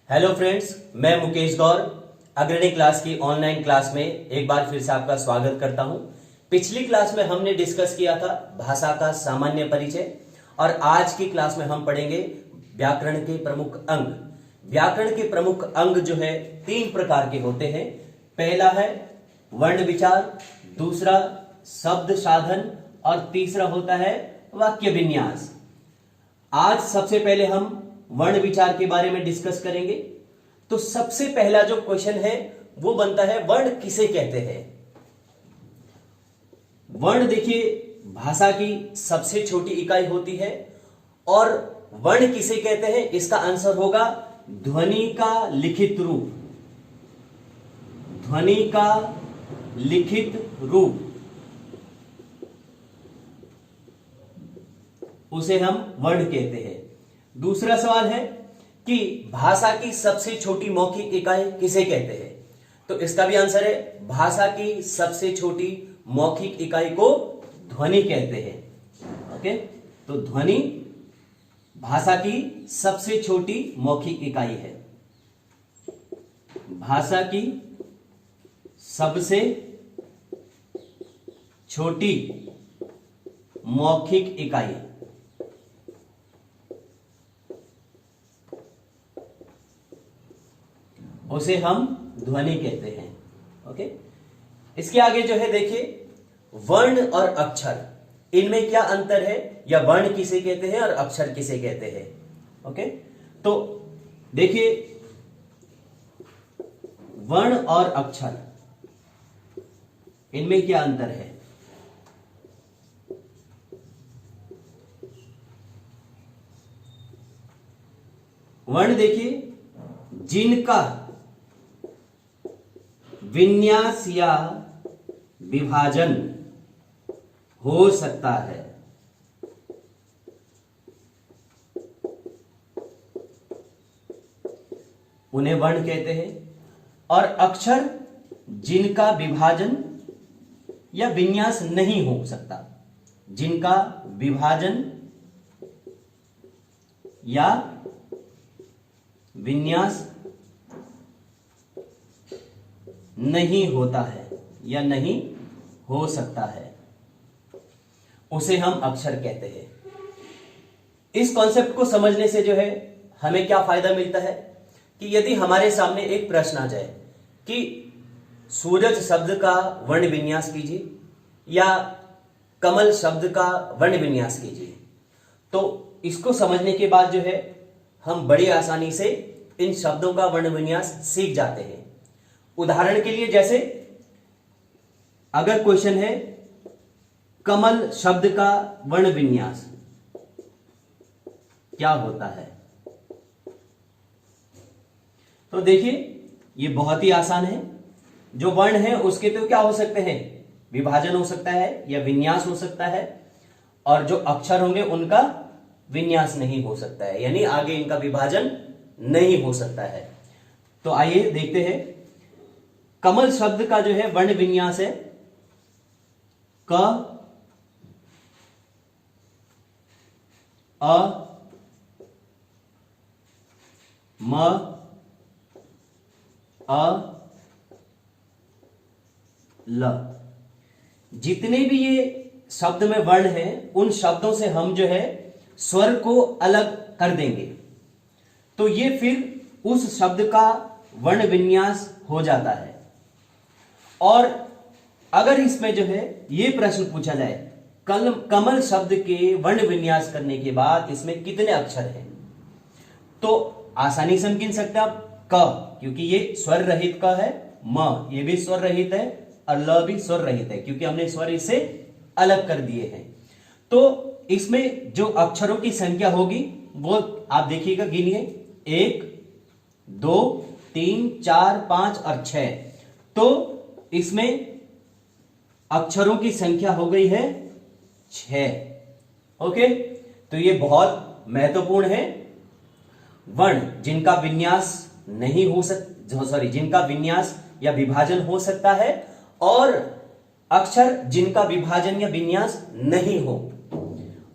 Hello friends, मैं मुकेश गौर अग्रणी class की ऑनलाइन क्लास में एक बार फिर से आपका स्वागत करता हूं। पिछली क्लास में हमने डिस्कस किया था भाषा का सामान्य परिचय और आज की क्लास में हम पढ़ेंगे व्याकरण के प्रमुख अंग। व्याकरण के प्रमुख अंग जो है 3 प्रकार के होते हैं। पहला है वर्ण विचार, दूसरा शब्द साधन और तीसरा होता है वाक्य विन्यास। आज सबसे पहले हम वर्ण विचार के बारे में डिस्कस करेंगे। तो सबसे पहला जो क्वेश्चन है वो बनता है वर्ण किसे कहते हैं। वर्ण देखिए भाषा की सबसे छोटी इकाई होती है और वर्ण किसे कहते हैं इसका आंसर होगा ध्वनि का लिखित रूप। ध्वनि का लिखित रूप उसे हम वर्ण कहते हैं। दूसरा सवाल है कि भाषा की सबसे छोटी मौखिक इकाई किसे कहते हैं। तो इसका भी आंसर है भाषा की सबसे छोटी मौखिक इकाई को ध्वनि कहते हैं। ओके, तो ध्वनि भाषा की सबसे छोटी मौखिक इकाई है। भाषा की सबसे छोटी मौखिक इकाई उसे हम ध्वनि कहते हैं। ओके, इसके आगे जो है देखिए वर्ण और अक्षर, इनमें क्या अंतर है या वर्ण किसे कहते हैं और अक्षर किसे कहते हैं। ओके, तो देखिए वर्ण और अक्षर इनमें क्या अंतर है। वर्ण देखिए जिनका विन्यास या विभाजन हो सकता है उन्हें वर्ण कहते हैं, और अक्षर जिनका विभाजन या विन्यास नहीं हो सकता, जिनका विभाजन या विन्यास नहीं होता है या नहीं हो सकता है, उसे हम अक्षर कहते हैं। इस कॉन्सेप्ट को समझने से जो है हमें क्या फायदा मिलता है कि यदि हमारे सामने एक प्रश्न आ जाए कि सूरज शब्द का वर्ण विन्यास कीजिए या कमल शब्द का वर्ण विन्यास कीजिए, तो इसको समझने के बाद जो है हम बड़ी आसानी से इन शब्दों का वर्ण विन्यास सीख जाते हैं। उदाहरण के लिए जैसे अगर क्वेश्चन है कमल शब्द का वर्ण विन्यास क्या होता है, तो देखिए ये बहुत ही आसान है। जो वर्ण है उसके तो क्या हो सकते हैं, विभाजन हो सकता है या विन्यास हो सकता है, और जो अक्षर होंगे उनका विन्यास नहीं हो सकता है, यानी आगे इनका विभाजन नहीं हो सकता है। तो आइए देखते हैं कमल शब्द का जो है वर्ण विन्यास है क अ म अ ल। जितने भी ये शब्द में वर्ण हैं उन शब्दों से हम जो है स्वर को अलग कर देंगे, तो ये फिर उस शब्द का वर्ण विन्यास हो जाता है। और अगर इसमें जो है ये प्रश्न पूछा जाए कमल शब्द के वर्ण विन्यास करने के बाद इसमें कितने अक्षर हैं, तो आसानी से हम गिन सकते हैं। क क्योंकि ये स्वर रहित क है, म ये भी स्वर रहित है और ल भी स्वर रहित है क्योंकि हमने स्वर इससे अलग कर दिए हैं। तो इसमें जो अक्षरों की संख्या होगी वो आप देखिएगा, गिनिए 1 2 3 4 5 और 6। तो इसमें अक्षरों की संख्या हो गई है 6। ओके, तो ये बहुत महत्वपूर्ण है। वर्ण जिनका विन्यास नहीं हो जिनका विन्यास या विभाजन हो सकता है, और अक्षर जिनका विभाजन या विन्यास नहीं हो।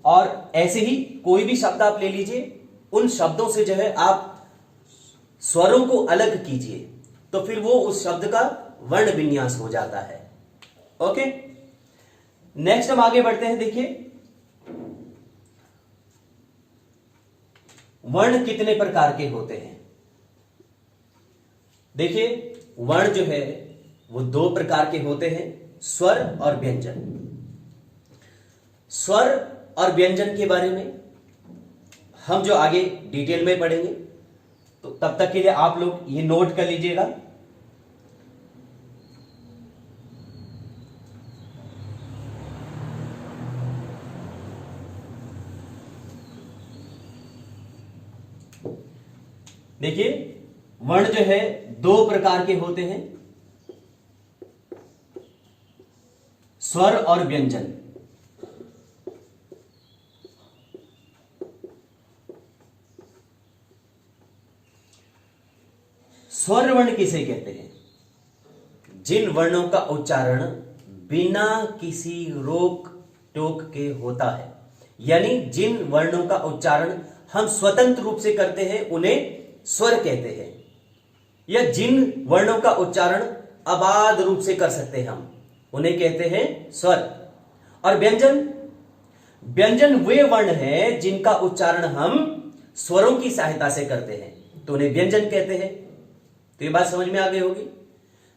और ऐसे ही कोई भी शब्द आप ले लीजिए, उन शब्दों से जो है आप स्वरों को अलग कीजिए, तो फिर वो उस शब्द का वर्ण विन्यास हो जाता है। ओके, नेक्स्ट हम आगे बढ़ते हैं। देखिए, वर्ण कितने प्रकार के होते हैं। देखिए, वर्ण जो है वो दो प्रकार के होते हैं, स्वर और व्यंजन। स्वर और व्यंजन के बारे में हम जो आगे डिटेल में पढ़ेंगे, तो तब तक के लिए आप लोग ये नोट कर लीजिएगा। देखिए, वर्ण जो है दो प्रकार के होते हैं, स्वर और व्यंजन। स्वर वर्ण किसे कहते हैं? जिन वर्णों का उच्चारण बिना किसी रोक टोक के होता है, यानी जिन वर्णों का उच्चारण हम स्वतंत्र रूप से करते हैं उन्हें स्वर कहते हैं, या जिन वर्णों का उच्चारण अबाध रूप से कर सकते हैं हम उन्हें कहते हैं स्वर। और व्यंजन, व्यंजन वे वर्ण हैं जिनका उच्चारण हम स्वरों की सहायता से करते हैं, तो उन्हें व्यंजन कहते हैं। तो ये बात समझ में आ गई होगी।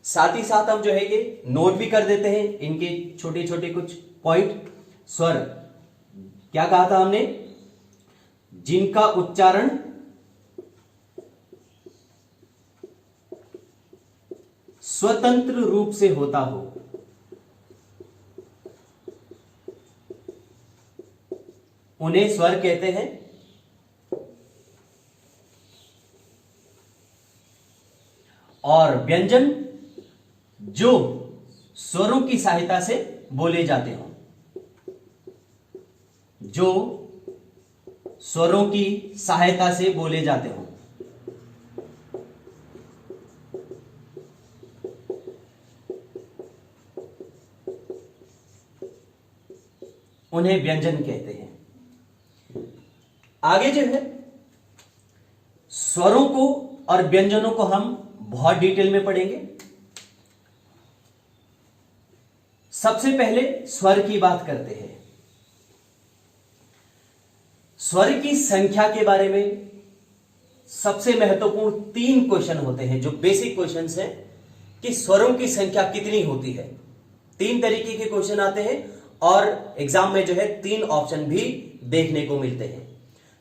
साथ ही साथ हम जो है ये नोट भी कर देते हैं इनके छोटे छोटे कुछ पॉइंट। स्वर क्या कहा था हमने? जिनका उच्चारण स्वतंत्र रूप से होता हो, उन्हें स्वर कहते हैं। और व्यंजन जो स्वरों की सहायता से बोले जाते हो, जो स्वरों की सहायता से बोले जाते हो, उन्हें व्यंजन कहते हैं। आगे जो है स्वरों को और व्यंजनों को हम बहुत डिटेल में पढ़ेंगे। सबसे पहले स्वर की बात करते हैं। स्वर की संख्या के बारे में सबसे महत्वपूर्ण 3 क्वेश्चन होते हैं, जो बेसिक क्वेश्चंस हैं कि स्वरों की संख्या कितनी होती है। 3 तरीके के क्वेश्चन आते हैं और एग्जाम में जो है 3 ऑप्शन भी देखने को मिलते हैं।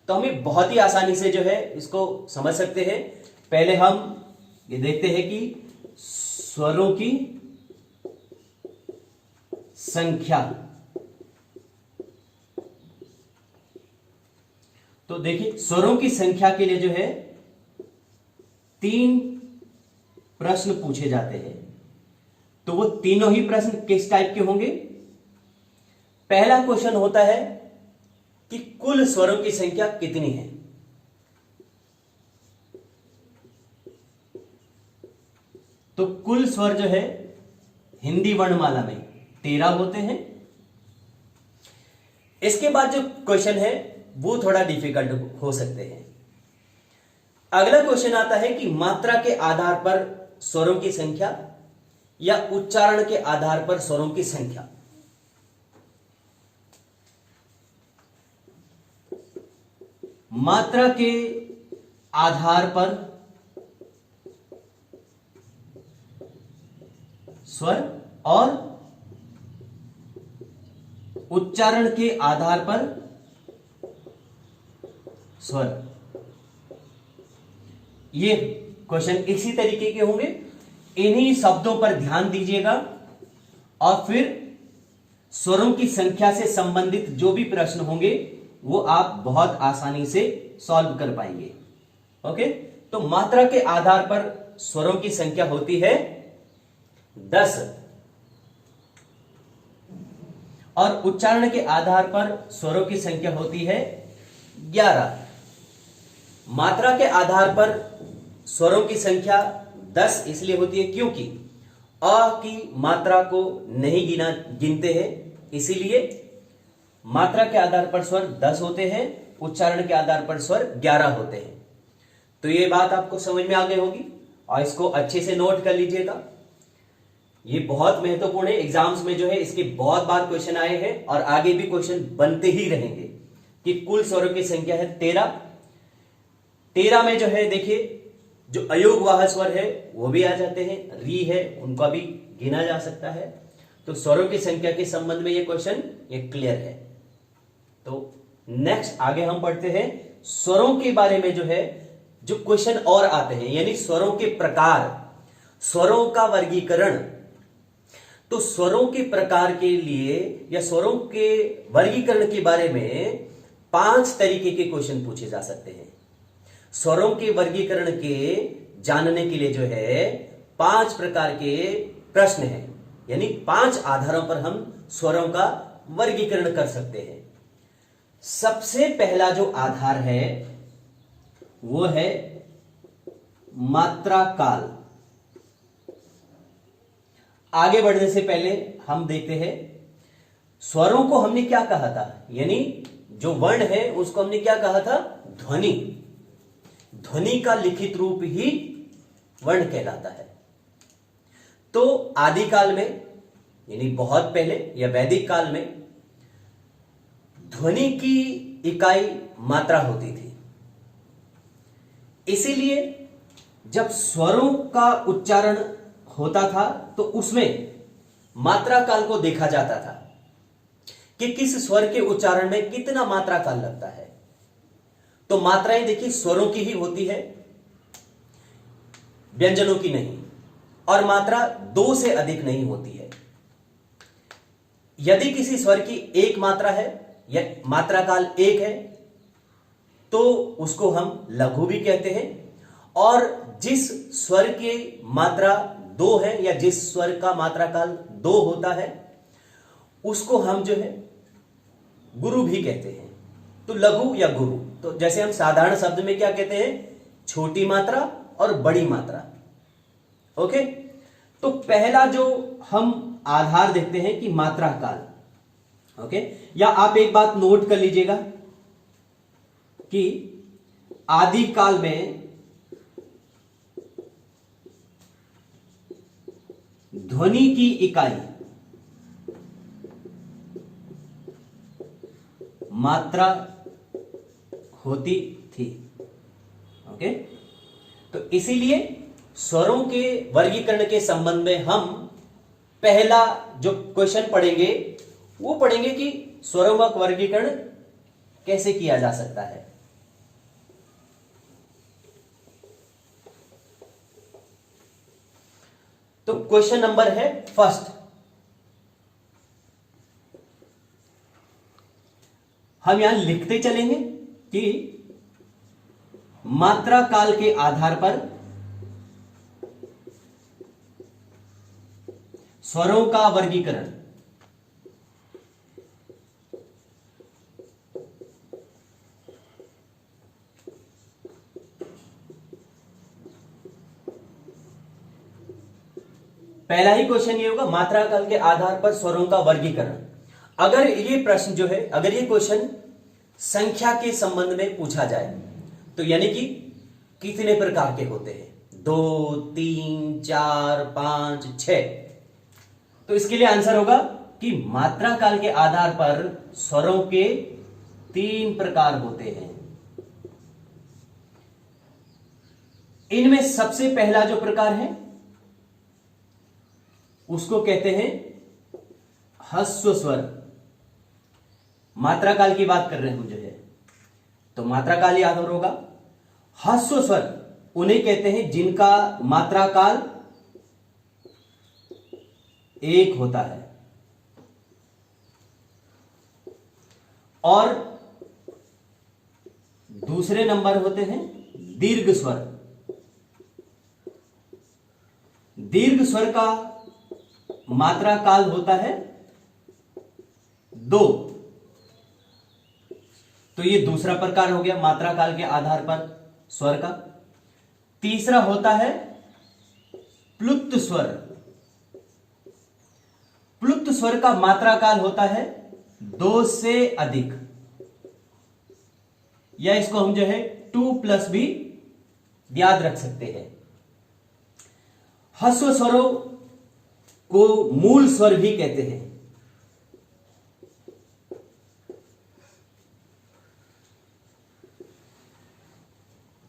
तो हमें बहुत ही आसानी से जो है इसको समझ सकते हैं। पहले हम ये देखते हैं कि स्वरों की संख्या। तो देखिए, स्वरों की संख्या के लिए जो है 3 प्रश्न पूछे जाते हैं। तो वो तीनों ही प्रश्न किस टाइप के होंगे? पहला क्वेश्चन होता है कि कुल स्वरों की संख्या कितनी है। तो कुल स्वर जो है हिंदी वर्णमाला में 13 होते हैं। इसके बाद जो क्वेश्चन है वो थोड़ा डिफिकल्ट हो सकते हैं। अगला क्वेश्चन आता है कि मात्रा के आधार पर स्वरों की संख्या या उच्चारण के आधार पर स्वरों की संख्या। मात्रा के आधार पर स्वर और उच्चारण के आधार पर स्वर। ये क्वेश्चन इसी तरीके के होंगे। इन्हीं शब्दों पर ध्यान दीजिएगा और फिर स्वरों की संख्या से संबंधित जो भी प्रश्न होंगे वो आप बहुत आसानी से सॉल्व कर पाएंगे। ओके, तो मात्रा के आधार पर स्वरों की संख्या होती है 10 और उच्चारण के आधार पर स्वरों की संख्या होती है 11। मात्रा के आधार पर स्वरों की संख्या 10 इसलिए होती है क्योंकि अ की मात्रा को नहीं गिनते हैं, इसीलिए मात्रा के आधार पर स्वर 10 होते हैं, उच्चारण के आधार पर स्वर 11 होते हैं। तो ये बात आपको समझ में आ गई होगी और इसको अच्छे से नोट कर लीजिएगा। ये बहुत महत्वपूर्ण है, एग्जाम्स में जो है इसके बहुत बार क्वेश्चन आए हैं और आगे भी क्वेश्चन बनते ही रहेंगे कि कुल स्वरों की संख्या है 13। 13 में जो है देखिए जो अयोगवाह स्वर है वो भी आ जाते हैं, री है उनका भी गिना जा सकता है। तो स्वरों की संख्या के संबंध में ये क्वेश्चन ये क्लियर है। तो नेक्स्ट आगे हम पढ़ते हैं स्वरों के बारे में जो है जो क्वेश्चन और आते हैं, यानी स्वरों के प्रकार, स्वरों का वर्गीकरण। तो स्वरों के प्रकार के लिए या स्वरों के वर्गीकरण के बारे में 5 तरीके के क्वेश्चन पूछे जा सकते हैं। स्वरों के वर्गीकरण के जानने के लिए जो है 5 प्रकार के प्रश्न हैं, यानी 5 आधारों पर हम स्वरों का वर्गीकरण कर सकते हैं। सबसे पहला जो आधार है वो है मात्रा काल। आगे बढ़ने से पहले हम देखते हैं स्वरों को हमने क्या कहा था, यानी जो वर्ण है उसको हमने क्या कहा था, ध्वनि। ध्वनि का लिखित रूप ही वर्ण कहलाता है। तो आदिकाल में यानी बहुत पहले या वैदिक काल में ध्वनि की इकाई मात्रा होती थी। इसीलिए जब स्वरों का उच्चारण होता था तो उसमें मात्रा काल को देखा जाता था कि किस स्वर के उच्चारण में कितना मात्रा काल लगता है। तो मात्राएं देखिए स्वरों की ही होती है, व्यंजनों की नहीं, और मात्रा 2 से अधिक नहीं होती है। यदि किसी स्वर की एक मात्रा है या मात्रा काल 1 है तो उसको हम लघु भी कहते हैं, और जिस स्वर की मात्रा 2 है या जिस स्वर का मात्रा काल 2 होता है उसको हम जो है गुरु भी कहते हैं। तो लघु या गुरु, तो जैसे हम साधारण शब्द में क्या कहते हैं, छोटी मात्रा और बड़ी मात्रा। ओके, तो पहला जो हम आधार देखते हैं कि मात्रा काल। ओके, या आप एक बात नोट कर लीजिएगा कि आदि काल में ध्वनि की इकाई मात्रा होती थी। ओके, तो इसीलिए स्वरों के वर्गीकरण के संबंध में हम पहला जो क्वेश्चन पढ़ेंगे वो पढ़ेंगे कि स्वरों का वर्गीकरण कैसे किया जा सकता है। तो क्वेश्चन नंबर है फर्स्ट, हम यहां लिखते चलेंगे कि मात्रा काल के आधार पर स्वरों का वर्गीकरण। पहला ही क्वेश्चन ये होगा, मात्रा काल के आधार पर स्वरों का वर्गीकरण। अगर ये प्रश्न जो है, अगर ये क्वेश्चन संख्या के संबंध में पूछा जाए तो यानी कि कितने प्रकार के होते हैं, 2, 3, 4, 5, 6, तो इसके लिए आंसर होगा कि मात्रा काल के आधार पर स्वरों के 3 प्रकार होते हैं। इनमें सबसे पहला जो प्रकार है उसको कहते हैं ह्रस्व स्वर। मात्रा काल की बात कर रहे हैं हम जो है, तो मात्रा काल याद होगा। ह्रस्व स्वर उन्हें कहते हैं जिनका मात्रा काल 1 होता है, और दूसरे नंबर होते हैं दीर्घ स्वर। दीर्घ स्वर का मात्रा काल होता है 2। तो ये दूसरा प्रकार हो गया मात्रा काल के आधार पर स्वर का। तीसरा होता है प्लुत स्वर। प्लुत स्वर का मात्रा काल होता है 2 से अधिक, या इसको हम जो है 2 + भी याद रख सकते हैं। ह्रस्व स्वरों को मूल स्वर भी कहते हैं।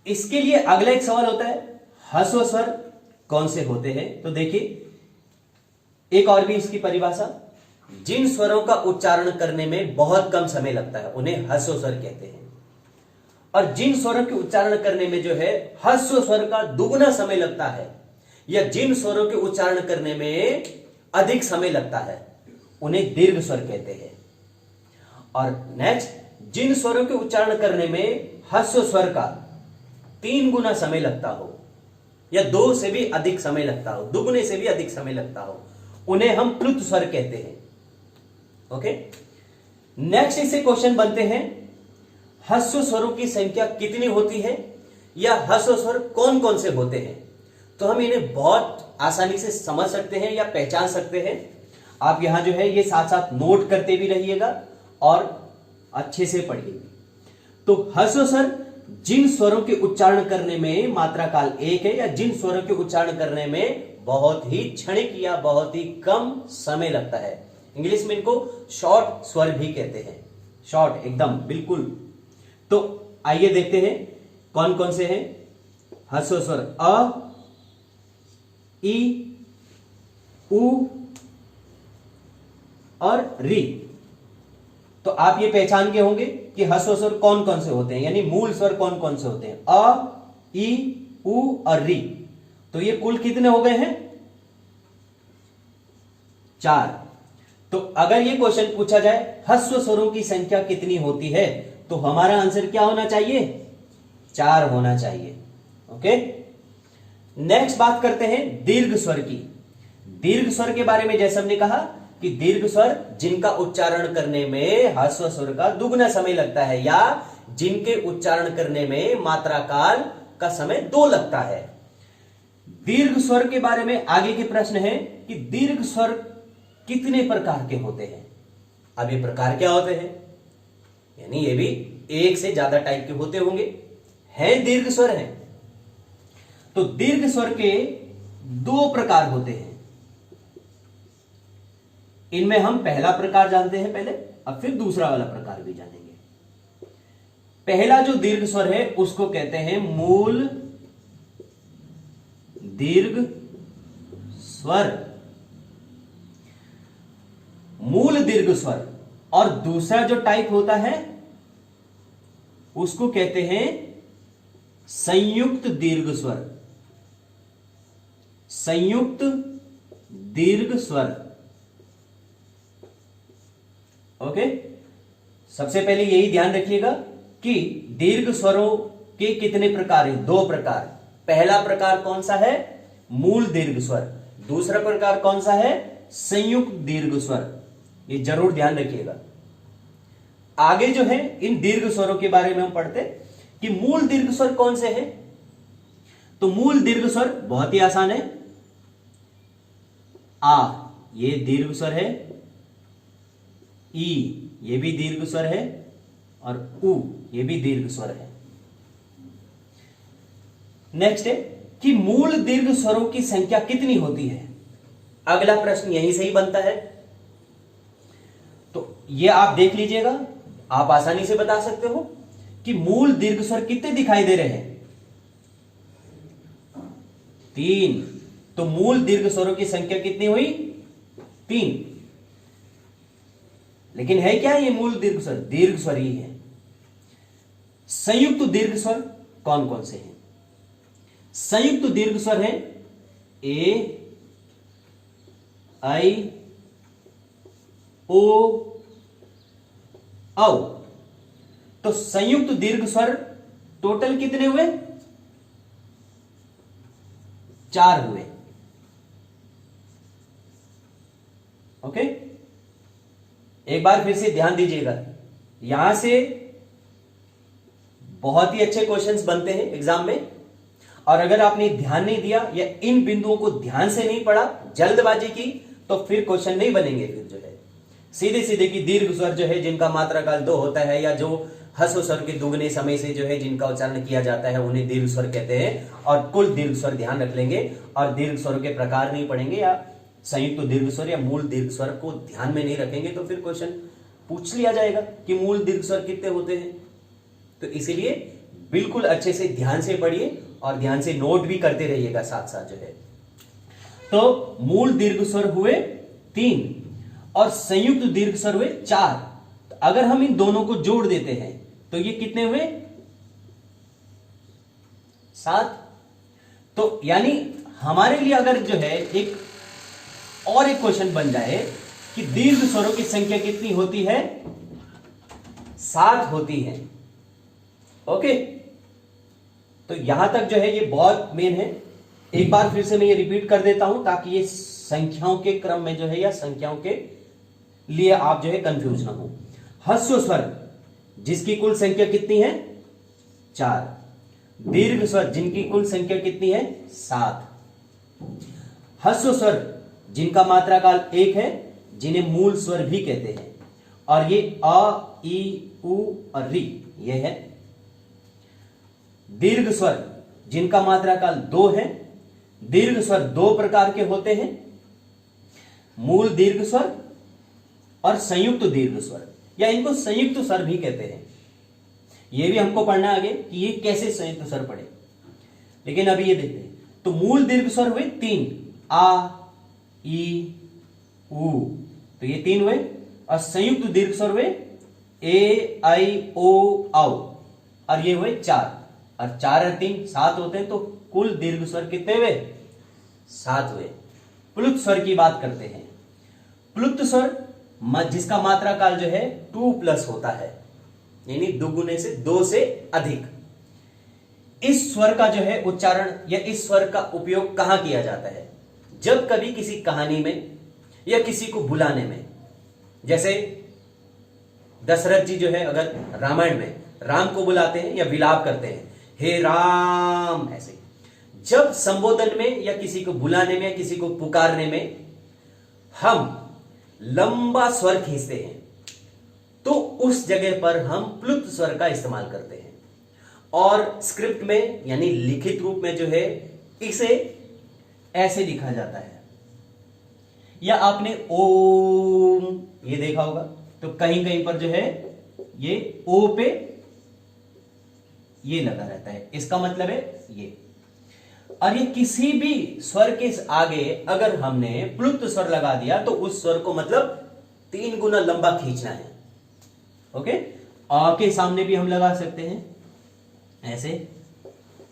इसके लिए अगला एक सवाल होता है, ह्रस्व स्वर कौन से होते हैं? तो देखिए, एक और भी इसकी परिभाषा, जिन स्वरों का उच्चारण करने में बहुत कम समय लगता है उन्हें ह्रस्व स्वर कहते हैं, और जिन स्वरों के उच्चारण करने में जो है ह्रस्व स्वर का दुगना समय लगता है, या जिन स्वरों के उच्चारण करने में अधिक समय लगता है उन्हें दीर्घ स्वर कहते हैं। और नेक्स्ट, जिन स्वरों के उच्चारण करने में ह्रस्व स्वर का 3 गुना समय लगता हो, या 2 से भी अधिक समय लगता हो, दुगने से भी अधिक समय लगता हो, उन्हें हम प्लुत स्वर कहते हैं। ओके, नेक्स्ट इससे क्वेश्चन बनते हैं, ह्रस्व स्वरों की संख्या कितनी होती है, या ह्रस्व स्वर कौन कौन से होते हैं? तो हम इन्हें बहुत आसानी से समझ सकते हैं या पहचान सकते हैं। आप यहां जो है ये साथ साथ नोट करते भी रहिएगा और अच्छे से पढ़िएगा। तो ह्रस्व स्वर जिन स्वरों के उच्चारण करने में मात्रा काल 1 है, या जिन स्वरों के उच्चारण करने में बहुत ही क्षणिक या बहुत ही कम समय लगता है। इंग्लिश में इनको शॉर्ट स्वर भी कहते हैं, शॉर्ट एकदम बिल्कुल। तो आइए देखते हैं कौन कौन से हैं ह्रस्व स्वर। अ, ई, उ और री। तो आप ये पहचान के होंगे कि ह्रस्व स्वर कौन कौन से होते हैं, यानी मूल स्वर कौन कौन से होते हैं। अ, ई, उ और री। तो ये कुल कितने हो गए हैं? 4। तो अगर ये क्वेश्चन पूछा जाए ह्रस्व स्वरों की संख्या कितनी होती है, तो हमारा आंसर क्या होना चाहिए? 4 होना चाहिए। ओके, नेक्स्ट बात करते हैं दीर्घ स्वर की। दीर्घ स्वर के बारे में जैसे हमने कहा कि दीर्घ स्वर जिनका उच्चारण करने में ह्रस्व स्वर का दुगना समय लगता है, या जिनके उच्चारण करने में मात्रा काल का समय 2 लगता है। दीर्घ स्वर के बारे में आगे के प्रश्न है कि दीर्घ स्वर कितने प्रकार के होते हैं। अब ये प्रकार क्या होते हैं, यानी ये भी एक से ज्यादा टाइप के होते होंगे, हैं दीर्घ स्वर हैं। तो दीर्घ स्वर के 2 प्रकार होते हैं। इनमें हम पहला प्रकार जानते हैं पहले, अब फिर दूसरा वाला प्रकार भी जानेंगे। पहला जो दीर्घ स्वर है उसको कहते हैं मूल दीर्घ स्वर, मूल दीर्घ स्वर। और दूसरा जो टाइप होता है उसको कहते हैं संयुक्त दीर्घ स्वर, संयुक्त दीर्घ स्वर। ओके, सबसे पहले यही ध्यान रखिएगा कि दीर्घ स्वरों के कितने प्रकार हैं? 2 प्रकार। पहला प्रकार कौन सा है? मूल दीर्घ स्वर। दूसरा प्रकार कौन सा है? संयुक्त दीर्घ स्वर। ये जरूर ध्यान रखिएगा। आगे जो है इन दीर्घ स्वरों के बारे में हम पढ़ते कि मूल दीर्घ स्वर कौन से हैं। तो मूल दीर्घ स्वर बहुत ही आसान है। आ, ये दीर्घ स्वर है। ई, ये भी दीर्घ स्वर है। और उ, ये भी दीर्घ स्वर है। नेक्स्ट है कि मूल दीर्घ स्वरों की संख्या कितनी होती है। अगला प्रश्न यहीं से ही बनता है। तो ये आप देख लीजिएगा, आप आसानी से बता सकते हो कि मूल दीर्घ स्वर कितने दिखाई दे रहे हैं? 3। तो मूल दीर्घ स्वरों की संख्या कितनी हुई? 3। लेकिन है क्या ये मूल दीर्घ स्वर? दीर्घ स्वर ही है। संयुक्त दीर्घ स्वर कौन कौन से हैं? संयुक्त दीर्घ स्वर हैं ए, आई, ओ, औ। तो संयुक्त दीर्घ स्वर टोटल कितने हुए? 4 हुए। ओके, एक बार फिर से ध्यान दीजिएगा, यहां से बहुत ही अच्छे क्वेश्चंस बनते हैं एग्जाम में। और अगर आपने ध्यान नहीं दिया या इन बिंदुओं को ध्यान से नहीं पढ़ा, जल्दबाजी की, तो फिर क्वेश्चन नहीं बनेंगे। फिर जो है सीधे सीधे की दीर्घ स्वर जो है जिनका मात्रा काल 2 होता है, या जो ह्रस्व स्वर के दुगने समय से जो है जिनका उच्चारण किया जाता है उन्हें दीर्घ स्वर कहते हैं। और कुल दीर्घ स्वर ध्यान रख लेंगे और दीर्घ स्वरों के प्रकार नहीं पढ़ेंगे या संयुक्त दीर्घ स्वर या मूल दीर्घ स्वर को ध्यान में नहीं रखेंगे तो फिर क्वेश्चन पूछ लिया जाएगा कि मूल दीर्घ स्वर कितने होते हैं। तो इसीलिए बिल्कुल अच्छे से ध्यान से पढ़िए और ध्यान से नोट भी करते रहिएगा साथ साथ जो है। तो मूल दीर्घ स्वर हुए 3 और संयुक्त दीर्घ स्वर हुए 4। तो अगर हम इन दोनों को जोड़ देते हैं तो ये कितने हुए? 7। तो यानी हमारे लिए अगर जो है एक क्वेश्चन बन जाए कि दीर्घ स्वरों की संख्या कितनी होती है? 7 होती है। ओके, तो यहां तक जो है ये बहुत मेन है। एक बार फिर से मैं ये रिपीट कर देता हूं ताकि ये संख्याओं के क्रम में जो है या संख्याओं के लिए आप जो है कंफ्यूज ना हो। ह्रस्व स्वर जिसकी कुल संख्या कितनी है? 4। दीर्घ स्वर जिनकी कुल संख्या कितनी है? 7। ह्रस्व स्वर जिनका मात्रा काल 1 है, जिन्हें मूल स्वर भी कहते हैं, और ये अ, ई, उ और री ये है। दीर्घ स्वर जिनका मात्रा काल 2 है। दीर्घ स्वर 2 प्रकार के होते हैं, मूल दीर्घ स्वर और संयुक्त दीर्घ स्वर, या इनको संयुक्त स्वर भी कहते हैं। यह भी हमको पढ़ना आगे कि ये कैसे संयुक्त स्वर पढ़े, लेकिन अभी ये देखते हैं। तो मूल दीर्घ स्वर हुए 3, आ, ई, उ, तो ये 3 हुए। और संयुक्त दीर्घ स्वर हुए ए, आई, ओ, औ, और ये हुए 4। और 4 और 3 7 होते हैं। तो कुल दीर्घ स्वर कितने हुए? 7 हुए। प्लुत स्वर की बात करते हैं। प्लुत स्वर जिसका मात्रा काल जो है 2+ होता है, यानी दुगुने से 2 से अधिक। इस स्वर का जो है उच्चारण या इस स्वर का उपयोग कहां किया जाता है? जब कभी किसी कहानी में या किसी को बुलाने में, जैसे दशरथ जी जो है अगर रामायण में राम को बुलाते हैं या विलाप करते हैं, हे राम, ऐसे जब संबोधन में या किसी को बुलाने में या किसी को पुकारने में हम लंबा स्वर खींचते हैं तो उस जगह पर हम प्लुत स्वर का इस्तेमाल करते हैं। और स्क्रिप्ट में यानी लिखित रूप में जो है इसे ऐसे लिखा जाता है, या आपने ओम ये देखा होगा, तो कहीं कहीं पर जो है ये ओ पे ये लगा रहता है, इसका मतलब है ये। और ये किसी भी स्वर के आगे अगर हमने प्लुत स्वर लगा दिया तो उस स्वर को मतलब 3 गुना लंबा खींचना है। ओके, आ के सामने भी हम लगा सकते हैं ऐसे,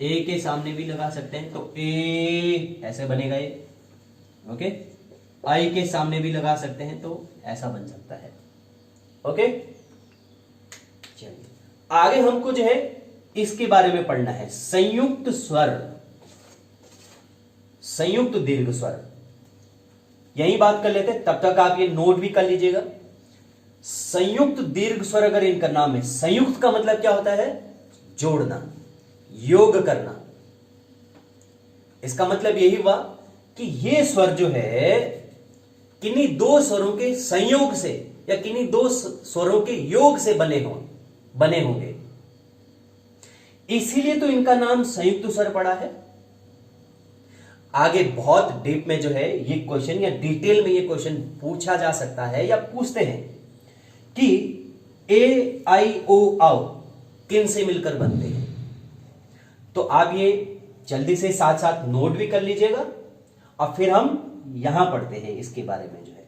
ए के सामने भी लगा सकते हैं तो ए ऐसे बनेगा ये। ओके, आई के सामने भी लगा सकते हैं तो ऐसा बन सकता है। ओके, चलिए आगे हमको जो है इसके बारे में पढ़ना है। संयुक्त स्वर, संयुक्त दीर्घ स्वर, यही बात कर लेते हैं, तब तक आप ये नोट भी कर लीजिएगा। संयुक्त दीर्घ स्वर अगर इनका नाम है, संयुक्त का मतलब क्या होता है? जोड़ना, योग करना। इसका मतलब यही हुआ कि ये स्वर जो है किन्हीं 2 स्वरों के संयोग से या किन्हीं 2 स्वरों के योग से बने होंगे, इसीलिए तो इनका नाम संयुक्त स्वर पड़ा है। आगे बहुत डीप में जो है ये क्वेश्चन या डिटेल में ये क्वेश्चन पूछा जा सकता है या पूछते हैं कि ए, आई, ओ, औ किन से मिलकर बनते हैं। तो आप ये जल्दी से साथ साथ नोट भी कर लीजिएगा और फिर हम यहां पढ़ते हैं इसके बारे में जो है।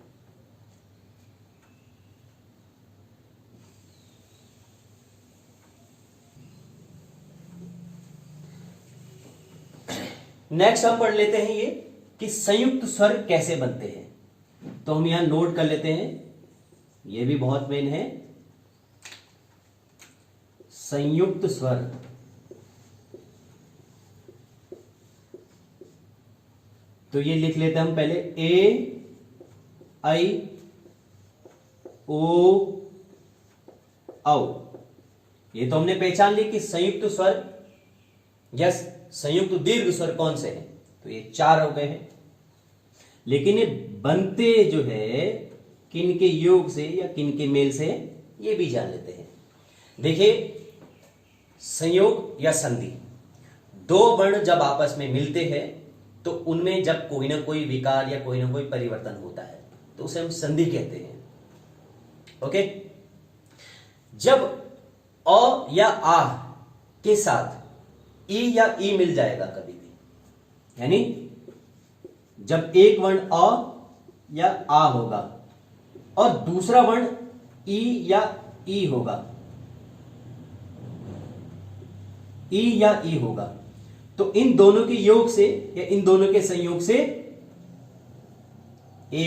नेक्स्ट हम पढ़ लेते हैं ये कि संयुक्त स्वर कैसे बनते हैं। तो हम यहां नोट कर लेते हैं, ये भी बहुत मेन है। संयुक्त स्वर, तो ये लिख लेते हैं हम पहले ए, आई, ओ, औ। ये तो हमने पहचान ली कि संयुक्त स्वर या संयुक्त दीर्घ स्वर कौन से हैं, तो ये 4 हो गए हैं। लेकिन ये बनते जो है किन के योग से या किन के मेल से, ये भी जान लेते हैं। देखिए, संयोग या संधि, दो वर्ण जब आपस में मिलते हैं तो उनमें जब कोई ना कोई विकार या कोई ना कोई परिवर्तन होता है तो उसे हम संधि कहते हैं। ओके, जब अ या आ के साथ ई या ई मिल जाएगा कभी भी, यानी जब एक वर्ण अ या आ होगा और दूसरा वर्ण ई या ई होगा, ई या ई होगा, तो इन दोनों के योग से या इन दोनों के संयोग से ए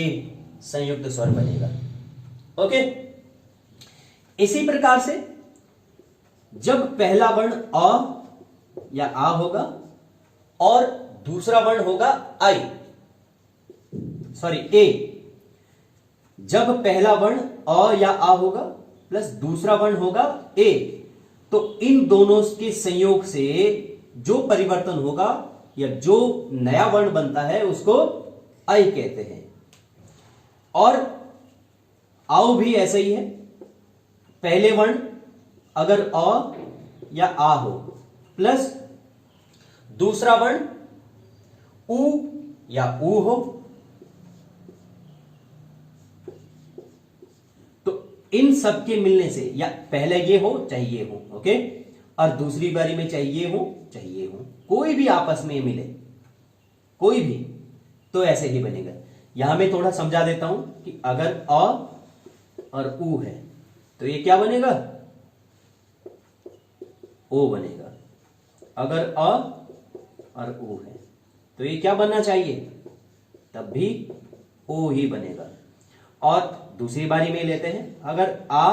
संयुक्त स्वर बनेगा। ओके, इसी प्रकार से जब पहला वर्ण अ या आ होगा और दूसरा वर्ण होगा आई, सॉरी ए, जब पहला वर्ण अ या आ होगा प्लस दूसरा वर्ण होगा ए, तो इन दोनों के संयोग से जो परिवर्तन होगा या जो नया वर्ण बनता है उसको आई कहते हैं। और आओ भी ऐसा ही है, पहले वर्ण अगर अ या आ हो प्लस दूसरा वर्ण उ या ऊ हो, तो इन सब के मिलने से, या पहले ये हो चाहे ये हो, ओके, और दूसरी बारी में चाहे ये हो चाहे ये हो, कोई भी आपस में मिले, कोई भी, तो ऐसे ही बनेगा। यहां मैं थोड़ा समझा देता हूं कि अगर अ और उ है तो ये क्या बनेगा, ओ बनेगा। अगर अ और उ है तो ये क्या बनना चाहिए, तब भी ओ ही बनेगा। और दूसरी बारी में लेते हैं, अगर आ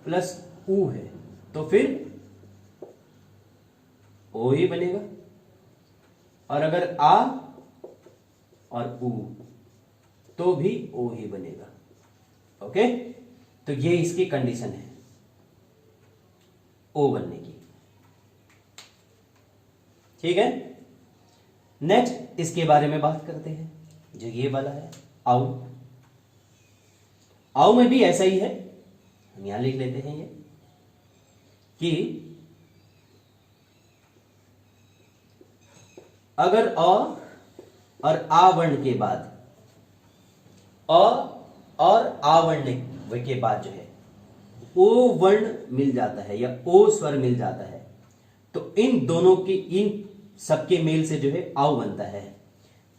प्लस उ है तो फिर ओ ही बनेगा, और अगर आ और उ तो भी ओ ही बनेगा। ओके, तो ये इसकी कंडीशन है ओ बनने की। ठीक है, नेक्स्ट इसके बारे में बात करते हैं, जो ये वाला है आओ। आओ में भी ऐसा ही है, हम यहां लिख लेते हैं ये कि अगर अ और आ वर्ण के बाद, अ और आ वर्ण के बाद जो है ओ वर्ण मिल जाता है या ओ स्वर मिल जाता है, तो इन दोनों की, इन सबके मेल से जो है आओ बनता है।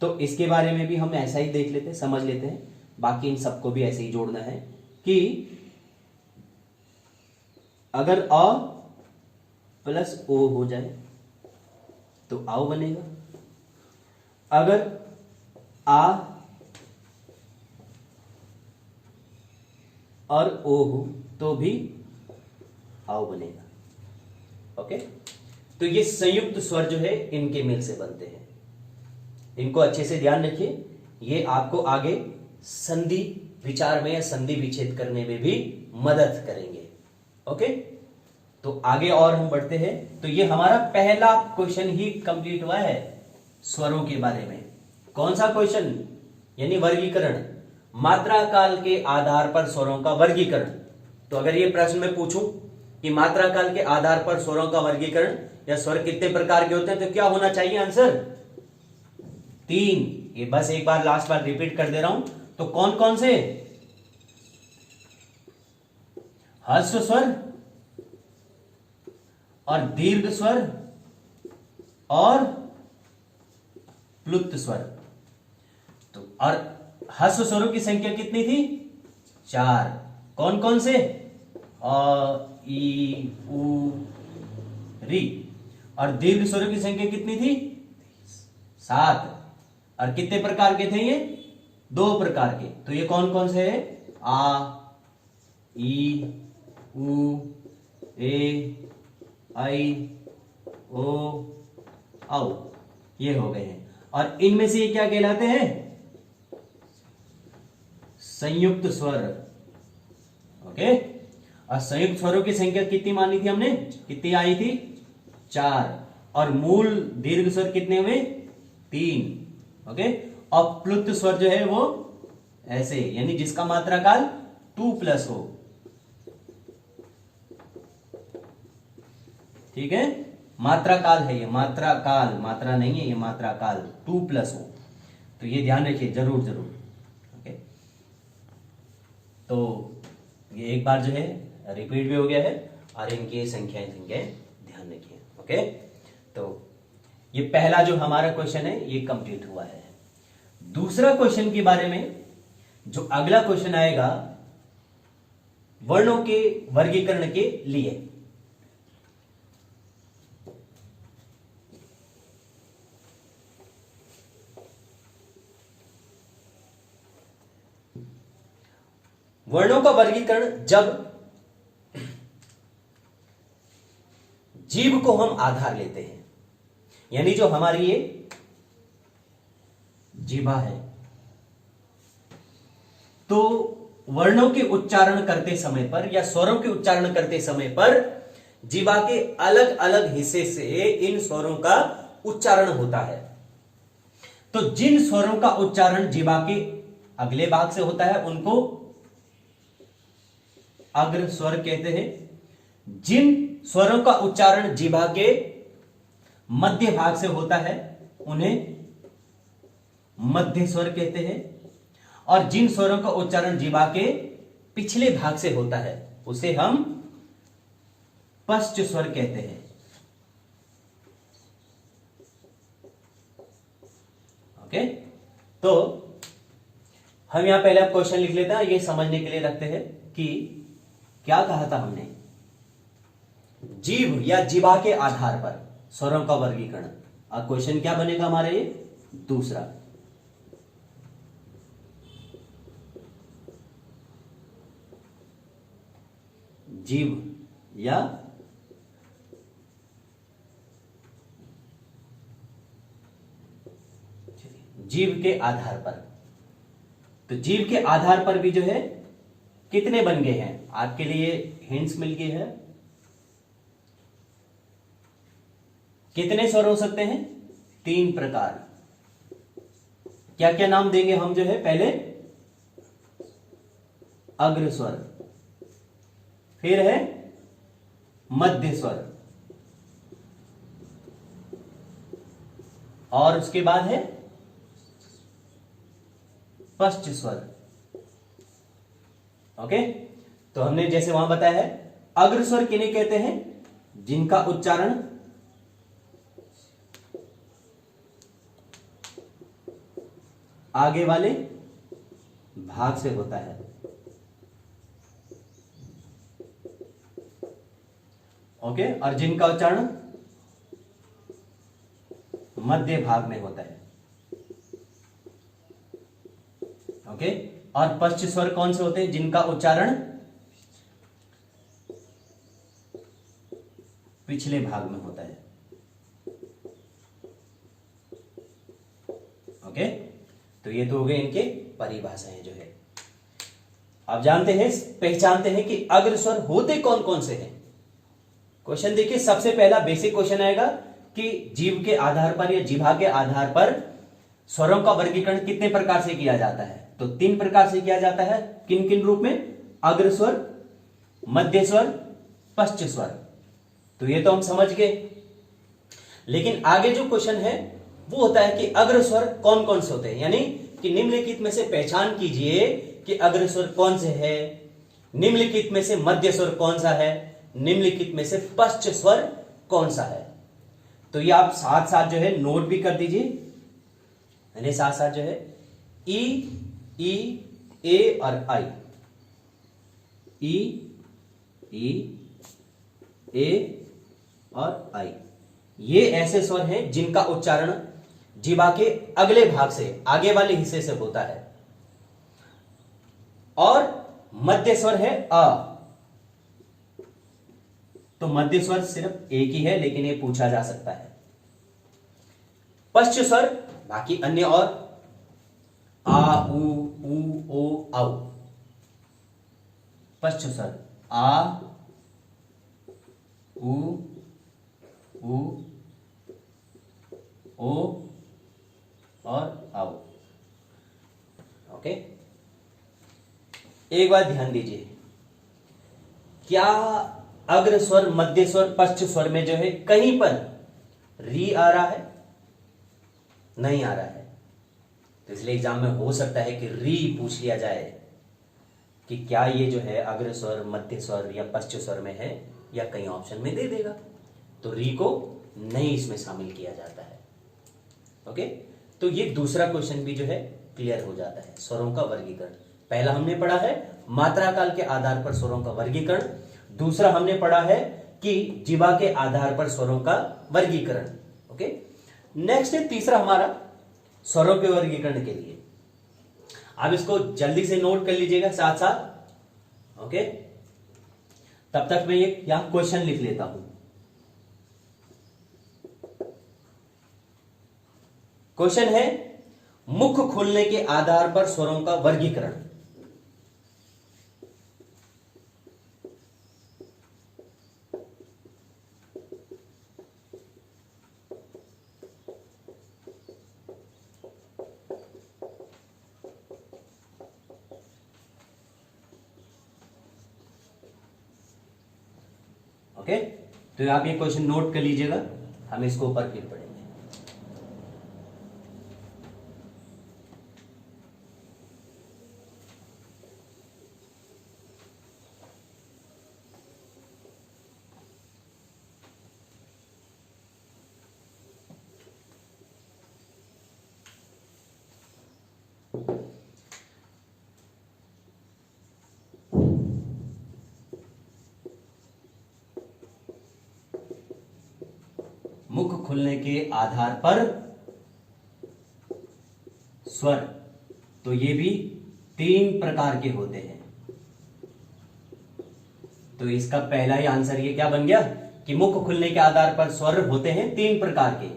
तो इसके बारे में भी हम ऐसा ही देख लेते हैं, समझ लेते हैं। बाकी इन सबको भी ऐसे ही जोड़ना है कि अगर अ प्लस ओ हो जाए तो आओ बनेगा, अगर आ और ओ हो तो भी आओ बनेगा। ओके, तो ये संयुक्त स्वर जो है इनके मेल से बनते हैं। इनको अच्छे से ध्यान रखिए, ये आपको आगे संधि विचार में या संधि विच्छेद करने में भी मदद करेंगे। ओके, तो आगे और हम बढ़ते हैं। तो ये हमारा पहला क्वेश्चन ही कंप्लीट हुआ है स्वरों के बारे में। कौन सा क्वेश्चन, यानी वर्गीकरण, मात्रा काल के आधार पर स्वरों का वर्गीकरण। तो अगर ये प्रश्न मैं पूछूं कि मात्रा काल के आधार पर स्वरों का वर्गीकरण या स्वर कितने प्रकार के होते हैं, तो क्या होना चाहिए आंसर, 3। ये बस एक बार लास्ट बार रिपीट कर दे रहा हूं। तो कौन कौन से, ह्रस्व स्वर और दीर्घ स्वर और प्लुत स्वर। तो और ह्रस्व स्वरों की संख्या कितनी थी, 4। कौन कौन से, अ ई उ री। और दीर्घ स्वरों की संख्या कितनी थी, 7। और कितने प्रकार के थे ये, 2 प्रकार के। तो ये कौन कौन से है, आ ई उ ए आई ओ औ, ये हो गए हैं। और इनमें से ये क्या कहलाते हैं, संयुक्त स्वर। ओके, और संयुक्त स्वरों की संख्या कितनी मानी थी हमने, कितनी आई थी, 4। और मूल दीर्घ स्वर कितने हुए, 3। ओके, और प्लुत स्वर जो है वो ऐसे, यानी जिसका मात्रा काल 2+ हो, ठीक है, मात्रा काल है ये, मात्रा काल, मात्रा नहीं है ये, मात्रा काल 2 प्लस हो, तो ये ध्यान रखिए जरूर जरूर। ओके, तो ये एक बार जो है रिपीट भी हो गया है, और इनकी संख्याएं ध्यान रखिए। ओके, तो ये पहला जो हमारा क्वेश्चन है ये कंप्लीट हुआ है। दूसरा क्वेश्चन के बारे में, जो अगला क्वेश्चन आएगा वर्णों के वर्गीकरण के लिए। वर्णों का वर्गीकरण जब जीभ को हम आधार लेते हैं, यानी जो हमारी ये जीभा है, तो वर्णों के उच्चारण करते समय पर या स्वरों के उच्चारण करते समय पर जीभा के अलग अलग हिस्से से इन स्वरों का उच्चारण होता है। तो जिन स्वरों का उच्चारण जीभा के अगले भाग से होता है उनको अग्र स्वर कहते हैं। जिन स्वरों का उच्चारण जीभा के मध्य भाग से होता है उन्हें मध्य स्वर कहते हैं, और जिन स्वरों का उच्चारण जीभा के पिछले भाग से होता है उसे हम पश्च स्वर कहते हैं। ओके, तो हम यहां पहले आप क्वेश्चन लिख लेते हैं, ये समझने के लिए रखते हैं कि क्या कहा था हमने, जीभ या जीभा के आधार पर स्वरों का वर्गीकरण। अब क्वेश्चन क्या बनेगा हमारे ये दूसरा, जीभ या जीभ के आधार पर। तो जीभ के आधार पर भी जो है कितने बन गए हैं, आपके लिए हिंट्स मिल गए हैं। कितने स्वर हो सकते हैं, 3 प्रकार। क्या क्या नाम देंगे हम जो है, पहले अग्र स्वर, फिर है मध्य स्वर, और उसके बाद है पश्च स्वर। ओके, तो हमने जैसे वहां बताया है, अग्र स्वर किन्हें कहते हैं, जिनका उच्चारण आगे वाले भाग से होता है। ओके, और जिनका उच्चारण मध्य भाग में होता है। ओके, और पश्च स्वर कौन से होते हैं, जिनका उच्चारण पिछले भाग में होता है। ओके, तो ये तो हो गए इनके परिभाषाएं जो है। आप जानते हैं, पहचानते हैं कि अग्र स्वर होते कौन कौन से हैं। क्वेश्चन देखिए, सबसे पहला बेसिक क्वेश्चन आएगा कि जीभ के आधार पर या जीभा के आधार पर स्वरों का वर्गीकरण कितने प्रकार से किया जाता है। तो 3 प्रकार से किया जाता है। किन किन रूप में, अग्र स्वर, मध्य स्वर, पश्च स्वर। तो ये तो हम समझ गए, लेकिन आगे जो क्वेश्चन है वो होता है कि अग्र स्वर कौन कौन से होते हैं, यानी कि निम्नलिखित में से पहचान कीजिए कि अग्र स्वर कौन से है, निम्नलिखित में से मध्य स्वर कौन सा है, निम्नलिखित में से पश्च स्वर कौन सा है। तो ये आप साथ साथ जो है नोट भी कर दीजिए, यानी साथ साथ जो है ई, ए और आई, ई, ए और आई, ये ऐसे स्वर हैं जिनका उच्चारण जीभा के अगले भाग से, आगे वाले हिस्से से होता है। और मध्य स्वर है अ, तो मध्य स्वर सिर्फ एक ही है, लेकिन ये पूछा जा सकता है। पश्च स्वर बाकी अन्य और आ, उ, ओ, औ। पश्च स्वर आ, उ, ओ और औ। ओके, एक बात ध्यान दीजिए, क्या अग्र स्वर, मध्य स्वर, पश्च स्वर में जो है कहीं पर री आ रहा है? नहीं आ रहा है। तो इसलिए एग्जाम में हो सकता है कि री पूछ लिया जाए कि क्या ये जो है अग्र स्वर, मध्य स्वर या पश्च स्वर में है, या कहीं ऑप्शन में दे देगा। तो री को नहीं इसमें शामिल किया जाता है। ओके, तो ये दूसरा क्वेश्चन भी जो है क्लियर हो जाता है। स्वरों का वर्गीकरण, पहला हमने पढ़ा है मात्रा काल के आधार पर स्वरों का वर्गीकरण, दूसरा हमने पढ़ा है कि जीवा के आधार पर स्वरों का वर्गीकरण। ओके, नेक्स्ट है तीसरा हमारा स्वरों के वर्गीकरण के लिए। आप इसको जल्दी से नोट कर लीजिएगा साथ साथ। ओके, तब तक मैं एक यहां क्वेश्चन लिख लेता हूं। क्वेश्चन है मुख खुलने के आधार पर स्वरों का वर्गीकरण। ओके, तो आप ये क्वेश्चन नोट कर लीजिएगा, हम इसको ऊपर फिर पढ़ेंगे। मुख खुलने के आधार पर स्वर, तो ये भी 3 प्रकार के होते हैं। तो इसका पहला ही आंसर ये क्या बन गया कि मुख खुलने के आधार पर स्वर होते हैं 3 प्रकार के।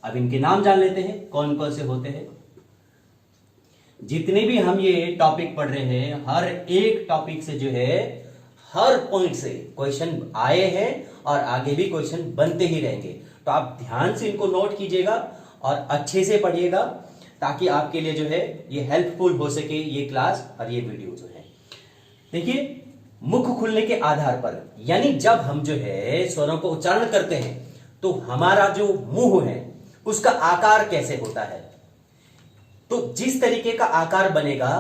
अब इनके नाम जान लेते हैं कौन कौन से होते हैं। जितने भी हम ये टॉपिक पढ़ रहे हैं, हर एक टॉपिक से जो है हर पॉइंट से क्वेश्चन आए हैं और आगे भी क्वेश्चन बनते ही रहेंगे। तो आप ध्यान से इनको नोट कीजिएगा और अच्छे से पढ़िएगा, ताकि आपके लिए जो है ये हेल्पफुल हो सके ये क्लास और ये वीडियो जो है। देखिए, मुख खुलने के आधार पर, यानी जब हम जो है स्वरों को उच्चारण करते हैं तो हमारा जो मुंह है उसका आकार कैसे होता है। तो जिस तरीके का आकार बनेगा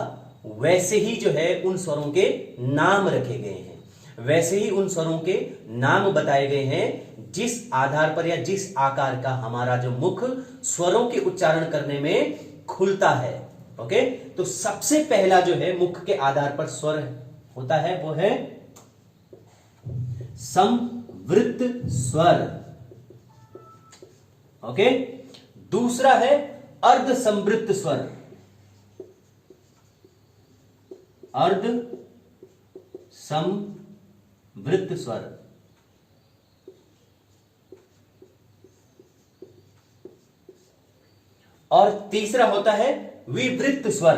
वैसे ही जो है उन स्वरों के नाम रखे गए हैं, वैसे ही उन स्वरों के नाम बताए गए हैं जिस आधार पर या जिस आकार का हमारा जो मुख स्वरों के उच्चारण करने में खुलता है। ओके, तो सबसे पहला जो है मुख के आधार पर स्वर होता है वो है समवृत्त स्वर। ओके, दूसरा है अर्ध संवृत्त स्वर, अर्ध संवृत्त स्वर। और तीसरा होता है विवृत्त स्वर।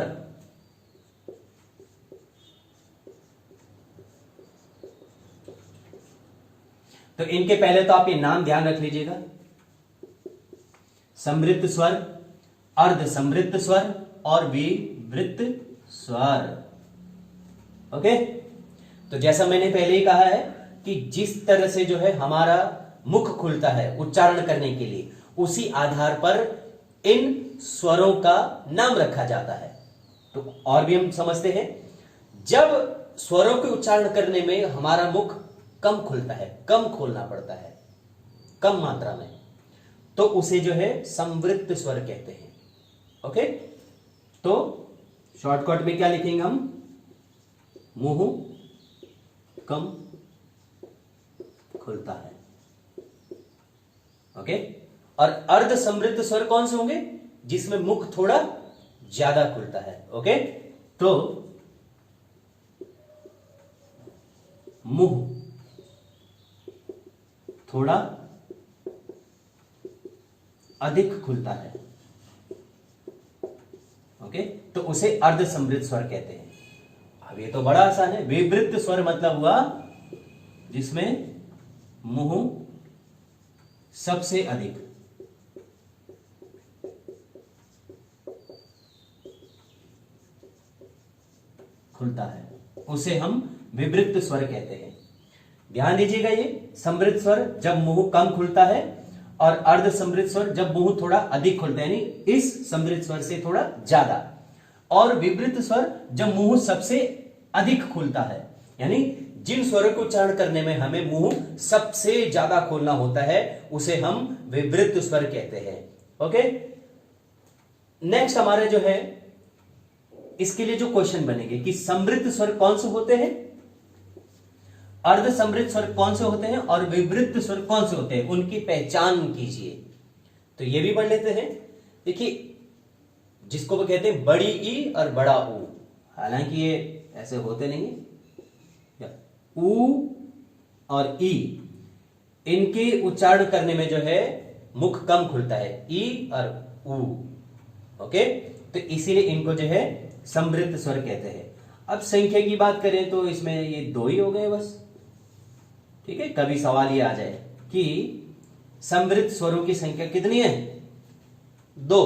तो इनके पहले तो आप ये नाम ध्यान रख लीजिएगा, समवृत्त स्वर, अर्ध समवृत्त स्वर और विवृत्त स्वर। ओके, तो जैसा मैंने पहले ही कहा है कि जिस तरह से जो है हमारा मुख खुलता है उच्चारण करने के लिए, उसी आधार पर इन स्वरों का नाम रखा जाता है। तो और भी हम समझते हैं, जब स्वरों के उच्चारण करने में हमारा मुख कम खुलता है, कम खोलना पड़ता है, कम मात्रा में, तो उसे जो है संवृत्त स्वर कहते हैं। ओके, तो शॉर्टकट में क्या लिखेंगे हम, मुंह कम खुलता है। ओके, और अर्ध समृद्ध स्वर कौन से होंगे, जिसमें मुख थोड़ा ज्यादा खुलता है। ओके, तो मुंह थोड़ा अधिक खुलता है। ओके, तो उसे अर्ध समृद्ध स्वर कहते हैं। अब ये तो बड़ा आसान है। विवृत्त स्वर मतलब हुआ जिसमें मुंह सबसे अधिक खुलता है, उसे हम विवृत्त स्वर कहते हैं। ध्यान दीजिएगा, ये समृद्ध स्वर जब मुंह कम खुलता है और अर्ध समृद्ध स्वर जब मुंह थोड़ा अधिक खुलता है, यानी इस समृद्ध स्वर से थोड़ा ज्यादा, और विवृत स्वर जब मुंह सबसे अधिक खुलता है, यानी जिन स्वरों को उच्चारण करने में हमें मुंह सबसे ज्यादा खोलना होता है उसे हम विवृत स्वर कहते हैं। ओके, नेक्स्ट हमारे जो है इसके लिए जो क्वेश्चन बनेंगे कि समृद्ध स्वर कौन से होते हैं, अर्ध समृद्ध स्वर कौन से होते हैं और विवृत स्वर कौन से होते हैं, उनकी पहचान कीजिए। तो ये भी पढ़ लेते हैं। देखिए, जिसको वो कहते हैं बड़ी ई और बड़ा ऊ, हालांकि ये ऐसे होते नहीं है, ऊ और ई, इनके उच्चारण करने में जो है मुख कम खुलता है, ई और ऊ। ओके, तो इसीलिए इनको जो है समृद्ध स्वर कहते हैं। अब संख्या की बात करें तो इसमें ये 2 ही हो गए बस। ठीक है, कभी सवाल ये आ जाए कि समृद्ध स्वरों की संख्या कितनी है, 2,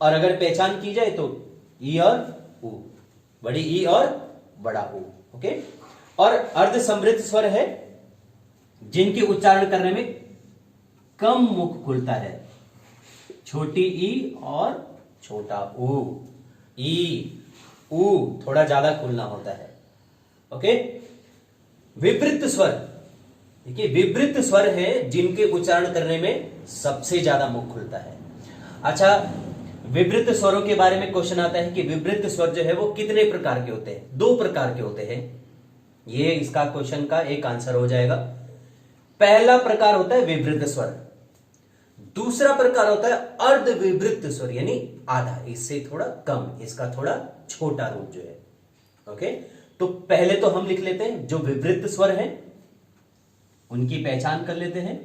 और अगर पहचान की जाए तो ई और ऊ, बड़ी ई और बड़ा ऊ। ओके, और अर्ध समृद्ध स्वर है जिनके उच्चारण करने में कम मुख खुलता है, छोटी ई और छोटा ऊ। ई ऊ थोड़ा ज्यादा खुलना होता है। ओके, विवृत स्वर, देखिए विवृत स्वर है जिनके उच्चारण करने में सबसे ज्यादा मुख खुलता है। अच्छा, विवृत स्वरों के बारे में क्वेश्चन आता है कि विवृत स्वर जो है वो कितने प्रकार के होते हैं, 2 प्रकार के होते हैं। ये इसका क्वेश्चन का एक आंसर हो जाएगा। पहला प्रकार होता है विवृत स्वर, दूसरा प्रकार होता है अर्ध विवृत स्वर, यानी आधा, इससे थोड़ा कम, इसका थोड़ा छोटा रूप जो है। ओके, तो पहले तो हम लिख लेते हैं जो विवृत स्वर है उनकी पहचान कर लेते हैं।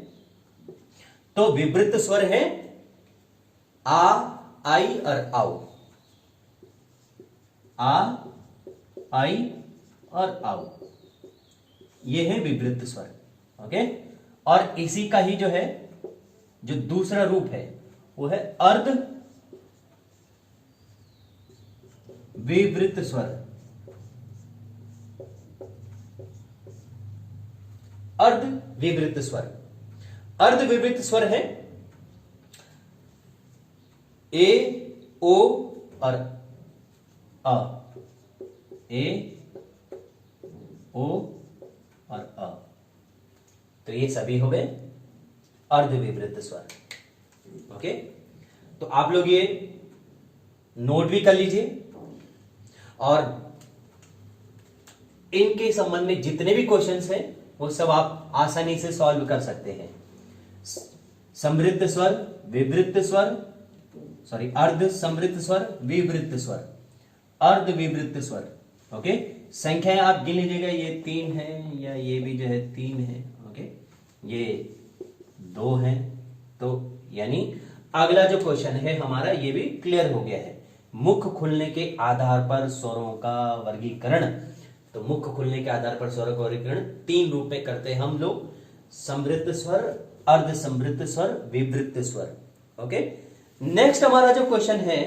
तो विवृत स्वर है आ, आई और आओ, आ, आई और आओ, ये है विवृत स्वर। ओके, और इसी का ही जो है जो दूसरा रूप है वो है अर्ध विवृत स्वर। अर्ध विवृत स्वर, अर्ध विवृत स्वर है ए, ओ और अ, ए, ओ और अ, तो ये सभी हो गए अर्ध विवृत स्वर। ओके, तो आप लोग ये नोट भी कर लीजिए और इनके संबंध में जितने भी क्वेश्चंस हैं वो सब आप आसानी से सॉल्व कर सकते हैं। समृद्ध स्वर, विवृत स्वर, सॉरी अर्ध समृद्ध स्वर, विवृत स्वर, अर्ध विवृत स्वर। ओके, संख्याएं आप गिन लीजिएगा, ये 3 है या ये भी जो है 3 है। ओके, ये 2 है, तो यानी अगला जो क्वेश्चन है हमारा ये भी क्लियर हो गया है। मुख खुलने के आधार पर स्वरों का वर्गीकरण, तो मुख खुलने के आधार पर स्वरों का वर्गीकरण 3 रूप में करते हैं हम लोग, समृद्ध स्वर, अर्ध समृद्ध स्वर, विवृत स्वर। ओके, नेक्स्ट हमारा जो क्वेश्चन है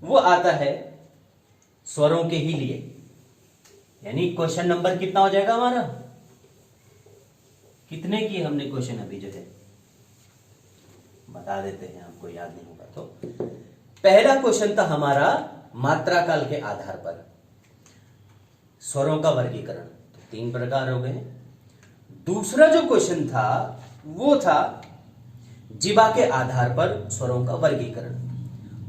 वो आता है स्वरों के ही लिए, यानी क्वेश्चन नंबर कितना हो जाएगा हमारा, कितने की हमने क्वेश्चन अभी जो है बता देते हैं, आपको याद नहीं होगा तो। पहला क्वेश्चन था हमारा मात्रा काल के आधार पर स्वरों का वर्गीकरण, तो 3 प्रकार हो गए। दूसरा जो क्वेश्चन था वो था जीवा के आधार पर स्वरों का वर्गीकरण,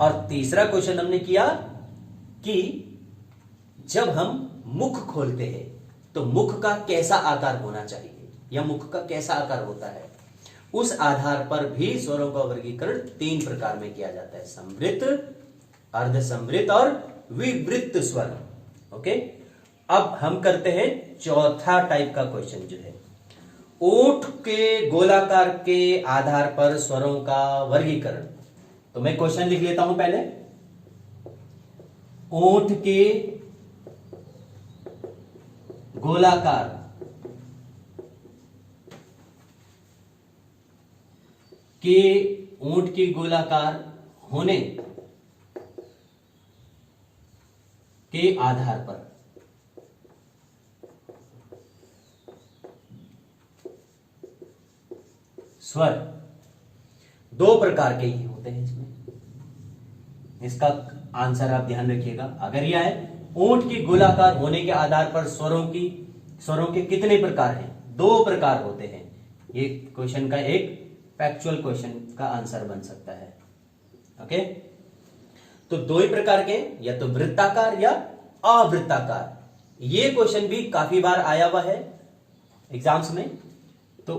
और तीसरा क्वेश्चन हमने किया कि जब हम मुख खोलते हैं तो मुख का कैसा आकार होना चाहिए या मुख का कैसा आकार होता है, उस आधार पर भी स्वरों का वर्गीकरण 3 प्रकार में किया जाता है, समृद्ध, अर्ध समृद्ध और विवृत स्वर। ओके, अब हम करते हैं चौथा टाइप का क्वेश्चन जो है ओठ के गोलाकार के आधार पर स्वरों का वर्गीकरण। तो मैं क्वेश्चन लिख लेता हूं पहले, ओठ के गोलाकार के, ऊंट के गोलाकार होने के आधार पर स्वर दो प्रकार के ही होते हैं इसमें। इसका आंसर आप ध्यान रखिएगा। अगर यह है ऊंट की गोलाकार होने के आधार पर स्वरों के कितने प्रकार हैं? दो प्रकार होते हैं। ये क्वेश्चन का एक फैक्चुअल क्वेश्चन का आंसर बन सकता है। ओके, तो दो ही प्रकार के, या तो वृत्ताकार या अवृत्ताकार। ये क्वेश्चन भी काफी बार आया हुआ है एग्जाम्स में। तो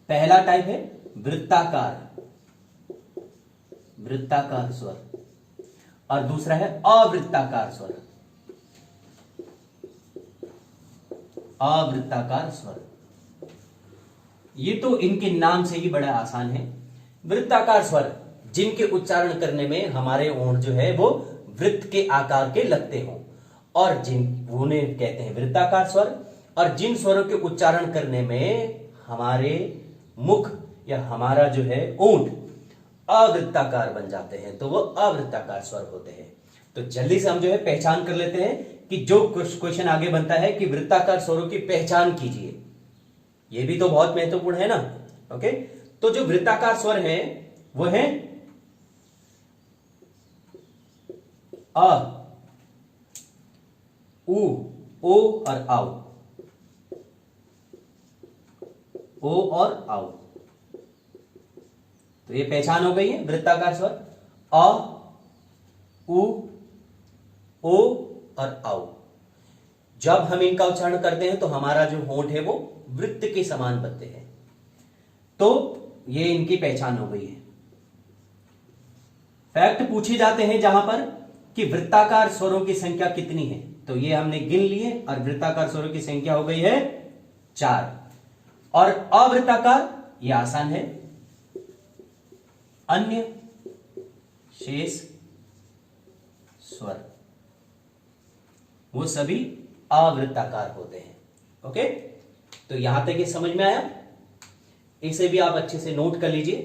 पहला टाइप है वृत्ताकार स्वर, और दूसरा है अवृत्ताकार स्वर। अवृत्ताकार स्वर, ये तो इनके नाम से ही बड़ा आसान है। वृत्ताकार स्वर जिनके उच्चारण करने में हमारे होंठ जो है वो वृत्त के आकार के लगते हों, और उन्हें कहते हैं वृत्ताकार स्वर। और जिन स्वरों के उच्चारण करने में हमारे मुख या हमारा जो है होंठ अवृत्ताकार बन जाते हैं, तो वो अवृत्ताकार स्वर होते हैं। तो जल्दी से हम जो है पहचान कर लेते हैं कि जो क्वेश्चन आगे बनता है कि वृत्ताकार स्वरों की पहचान कीजिए, ये भी तो बहुत महत्वपूर्ण है ना। ओके, तो जो वृत्ताकार स्वर है वो है अ, उ, ओ और आओ, ओ और आओ। तो ये पहचान हो गई है वृत्ताकार स्वर अ, उ, ओ और आओ। जब हम इनका उच्चारण करते हैं तो हमारा जो होंठ है वो वृत्त के समान बनते हैं। तो ये इनकी पहचान हो गई है। फैक्ट पूछे जाते हैं जहां पर कि वृत्ताकार स्वरों की संख्या कितनी है, तो ये हमने गिन लिए और वृत्ताकार स्वरों की संख्या हो गई है 4। और अवृत्ताकार ये आसान है, अन्य शेष स्वर वो सभी अवृत्ताकार होते हैं। ओके, तो यहां तक ये समझ में आया। इसे भी आप अच्छे से नोट कर लीजिए।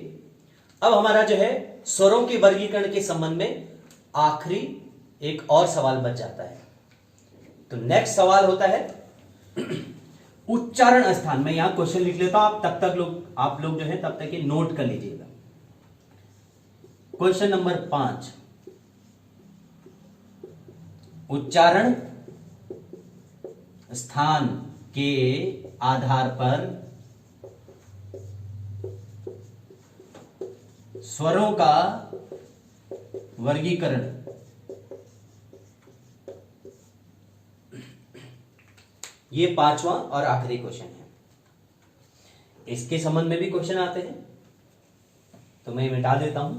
अब हमारा जो है स्वरों के वर्गीकरण के संबंध में आखिरी एक और सवाल बच जाता है। तो नेक्स्ट सवाल होता है उच्चारण स्थान। मैं यहां क्वेश्चन लिख लेता हूं, आप लोग जो है तब तक ये नोट कर लीजिएगा। क्वेश्चन नंबर 5, उच्चारण स्थान के आधार पर स्वरों का वर्गीकरण। ये 5वां और आखिरी क्वेश्चन है। इसके संबंध में भी क्वेश्चन आते हैं, तो मैं मिटा देता हूं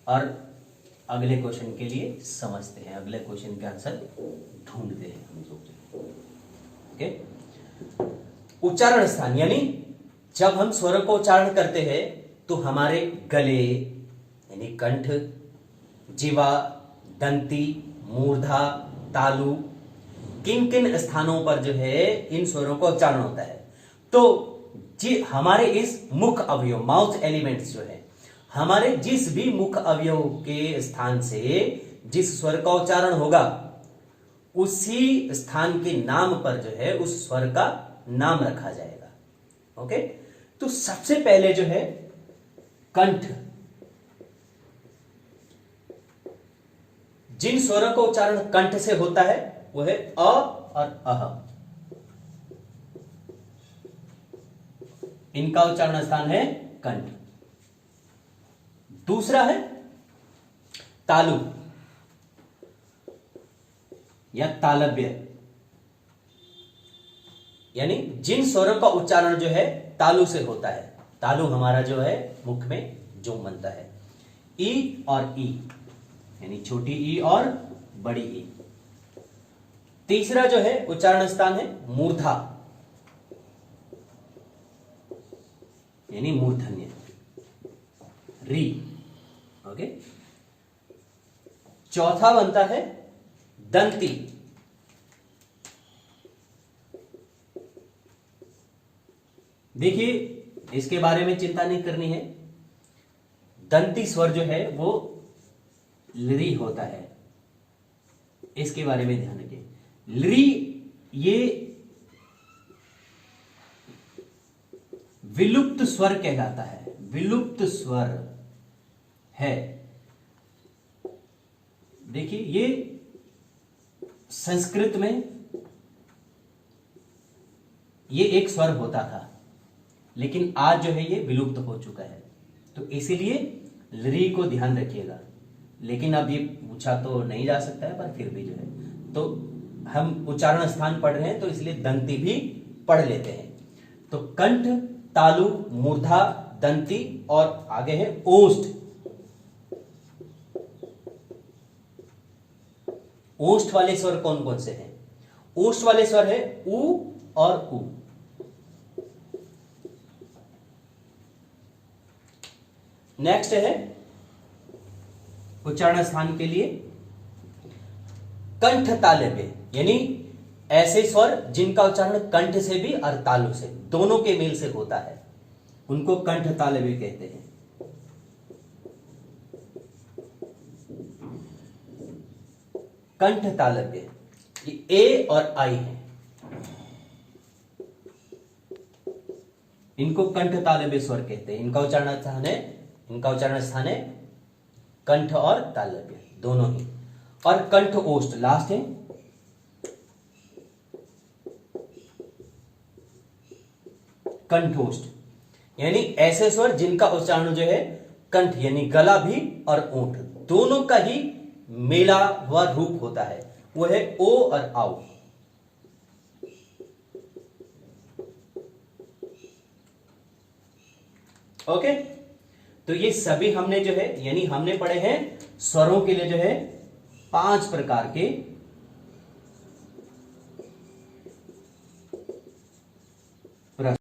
और अगले क्वेश्चन के लिए समझते हैं, अगले क्वेश्चन के आंसर ढूंढते हैं हम लोग। ओके, उच्चारण स्थान यानी जब हम स्वरों को उच्चारण करते हैं तो हमारे गले यानी कंठ, जीवा, दंती, मूर्धा, तालु, किन किन स्थानों पर जो है इन स्वरों का उच्चारण होता है। तो जी हमारे इस मुख अवयव माउथ एलिमेंट्स जो है, हमारे जिस भी मुख अवयव के स्थान से जिस स्वर का उच्चारण होगा उसी स्थान के नाम पर जो है उस स्वर का नाम रखा जाएगा। ओके, तो सबसे पहले जो है कंठ, जिन स्वरों का उच्चारण कंठ से होता है वो है अ और अह। इनका उच्चारण स्थान है कंठ। दूसरा है तालु या तालव्य, यानी जिन स्वरों का उच्चारण जो है तालु से होता है। तालु हमारा जो है मुख में जो बनता है, ई और ई यानी छोटी ई और बड़ी ई। तीसरा जो है उच्चारण स्थान है मूर्धा यानी मूर्धन्य, री। ओके, चौथा बनता है दंती, देखिए इसके बारे में चिंता नहीं करनी है। दंती स्वर जो है वो लरी होता है, इसके बारे में ध्यान रखिए। लरी ये विलुप्त स्वर कहलाता है, विलुप्त स्वर है। देखिए ये संस्कृत में ये एक स्वर होता था, लेकिन आज जो है ये विलुप्त हो चुका है, तो इसीलिए री को ध्यान रखिएगा। लेकिन अब ये पूछा तो नहीं जा सकता है, पर फिर भी जो है, तो हम उच्चारण स्थान पढ़ रहे हैं तो इसलिए दंती भी पढ़ लेते हैं। तो कंठ, तालु, मूर्धा, दंती और आगे है ओष्ठ। ओष्ठ वाले स्वर कौन कौन से हैं? ओष्ठ वाले स्वर है उ और उ। नेक्स्ट है उच्चारण स्थान के लिए कंठ तालव्य, यानी ऐसे स्वर जिनका उच्चारण कंठ से भी और तालु से, दोनों के मेल से होता है, उनको कंठ तालव्य कहते हैं। कंठ तालव्य ये ए और आई है, इनको कंठ तालव्य स्वर कहते हैं। इनका उच्चारण स्थान है कंठ और तालव्य दोनों ही। और कंठ ओष्ठ लास्ट है, कंठोष्ठ यानी ऐसे स्वर जिनका उच्चारण जो है कंठ यानी गला भी और ओंठ दोनों का ही मेला व रूप होता है, वो है ओ और आओ। ओके, तो ये सभी हमने जो है यानी हमने पढ़े हैं स्वरों के लिए जो है 5 प्रकार के